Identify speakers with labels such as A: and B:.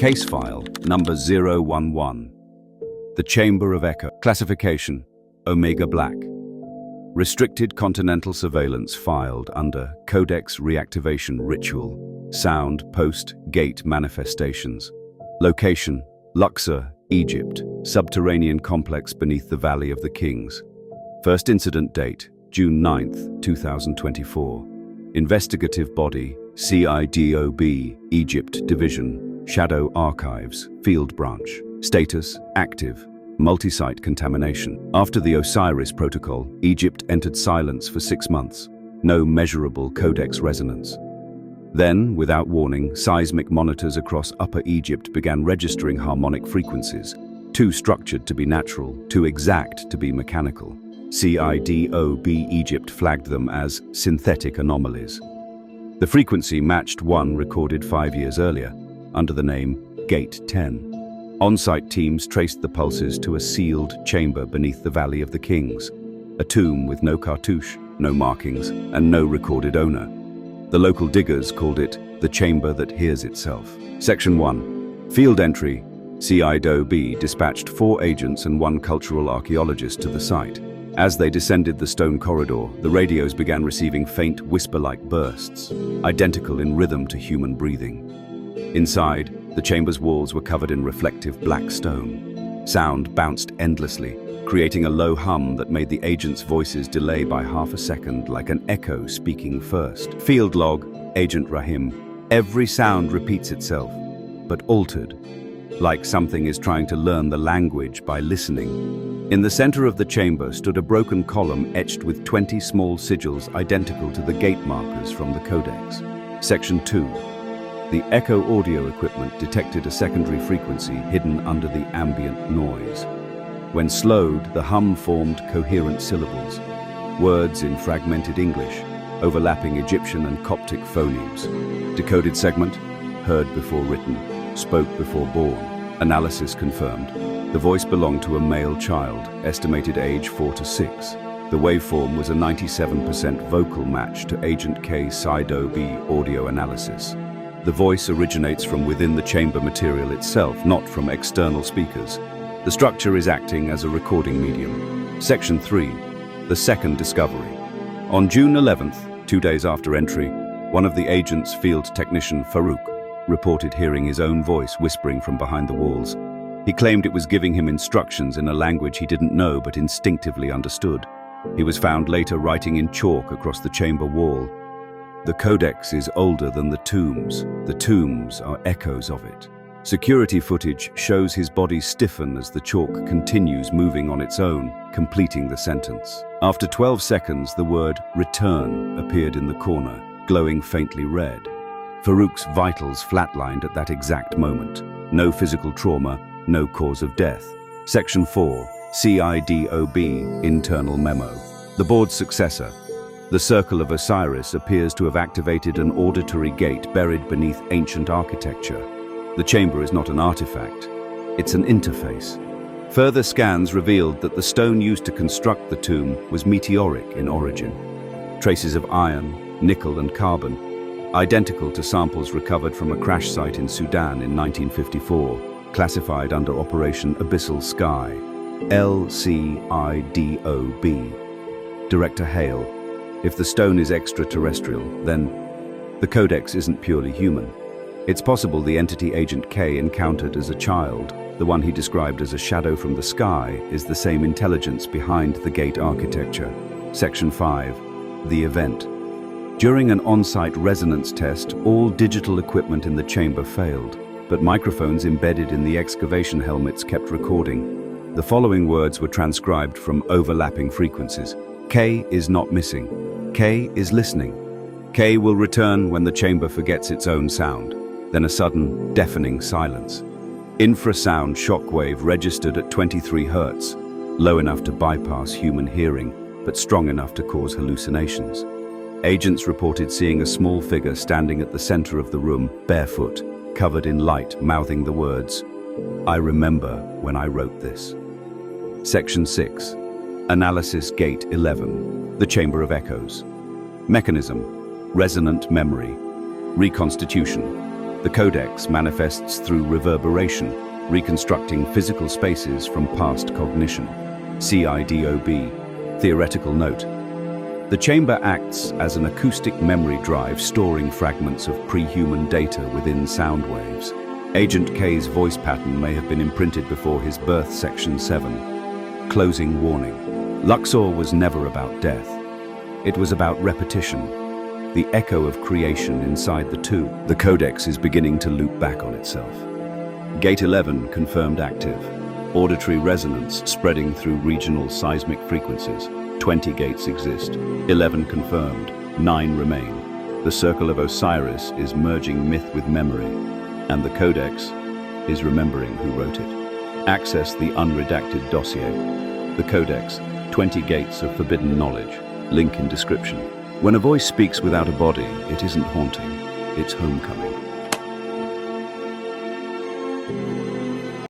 A: Case file number 011. The Chamber of Echo. Classification: Omega Black. Restricted Continental surveillance filed under Codex Reactivation Ritual. Sound Post-Gate Manifestations. Location: Luxor, Egypt. Subterranean complex beneath the Valley of the Kings. First incident date: June 9th, 2024. Investigative body: CIDOB Egypt Division, Shadow Archives, Field Branch. Status: active. Multi-site contamination. After the Osiris Protocol, Egypt entered silence for 6 months. No measurable codex resonance. Then, without warning, seismic monitors across Upper Egypt began registering harmonic frequencies, too structured to be natural, too exact to be mechanical. CIDOB Egypt flagged them as synthetic anomalies. The frequency matched one recorded 5 years earlier, under the name Gate 10. On-site teams traced the pulses to a sealed chamber beneath the Valley of the Kings, a tomb with no cartouche, no markings, and no recorded owner. The local diggers called it the chamber that hears itself. Section 1. Field entry. CIDOB dispatched 4 agents and 1 cultural archaeologist to the site. As they descended the stone corridor, the radios began receiving faint whisper-like bursts, identical in rhythm to human breathing. Inside, the chamber's walls were covered in reflective black stone. Sound bounced endlessly, creating a low hum that made the agents' voices delay by half a second, like an echo speaking first. Field log, Agent Rahim. Every sound repeats itself, but altered, like something is trying to learn the language by listening. In the center of the chamber stood a broken column etched with 20 small sigils identical to the gate markers from the Codex. Section 2. The echo audio equipment detected a secondary frequency hidden under the ambient noise. When slowed, the hum formed coherent syllables, words in fragmented English, overlapping Egyptian and Coptic phonemes. Decoded segment: heard before written, spoke before born. Analysis confirmed. The voice belonged to a male child, estimated age 4 to 6. The waveform was a 97% vocal match to Agent K CIDOB audio analysis. The voice originates from within the chamber material itself, not from external speakers. The structure is acting as a recording medium. Section 3. The second discovery. On June 11th, 2 days after entry, one of the agents, field technician Farouk, reported hearing his own voice whispering from behind the walls. He claimed it was giving him instructions in a language he didn't know but instinctively understood. He was found later writing in chalk across the chamber wall. The Codex is older than the tombs. The tombs are echoes of it. Security footage shows his body stiffen as the chalk continues moving on its own, completing the sentence. After 12 seconds, the word "return" appeared in the corner, glowing faintly red. Farouk's vitals flatlined at that exact moment. No physical trauma, no cause of death. Section 4. CIDOB Internal Memo. The board's successor, the Circle of Osiris, appears to have activated an auditory gate buried beneath ancient architecture. The chamber is not an artifact, it's an interface. Further scans revealed that the stone used to construct the tomb was meteoric in origin. Traces of iron, nickel and carbon, identical to samples recovered from a crash site in Sudan in 1954, classified under Operation Abyssal Sky. LCIDOB. Director Hale. If the stone is extraterrestrial, then the Codex isn't purely human. It's possible the entity Agent K encountered as a child, the one he described as a shadow from the sky, is the same intelligence behind the gate architecture. Section 5. The event. During an on-site resonance test, all digital equipment in the chamber failed, but microphones embedded in the excavation helmets kept recording. The following words were transcribed from overlapping frequencies. K is not missing. K is listening. K will return when the chamber forgets its own sound. Then a sudden, deafening silence. Infrasound shockwave registered at 23 Hz, low enough to bypass human hearing, but strong enough to cause hallucinations. Agents reported seeing a small figure standing at the center of the room, barefoot, covered in light, mouthing the words, "I remember when I wrote this." Section 6. Analysis Gate 11. The Chamber of Echoes. Mechanism: resonant memory. Reconstitution: The codex manifests through reverberation, reconstructing physical spaces from past cognition. CIDOB. Theoretical note. The chamber acts as an acoustic memory drive storing fragments of pre-human data within sound waves. Agent K's voice pattern may have been imprinted before his birth. Section 7. Closing warning. Luxor was never about death. It was about repetition, the echo of creation inside the tomb. The codex is beginning to loop back on itself. Gate 11 confirmed active. Auditory resonance spreading through regional seismic frequencies. 20 gates exist. 11 confirmed. 9 remain. The Circle of Osiris is merging myth with memory, and the codex is remembering who wrote it. Access the unredacted dossier. The codex, 20 gates of forbidden knowledge. Link in description. When a voice speaks without a body, it isn't haunting, it's homecoming.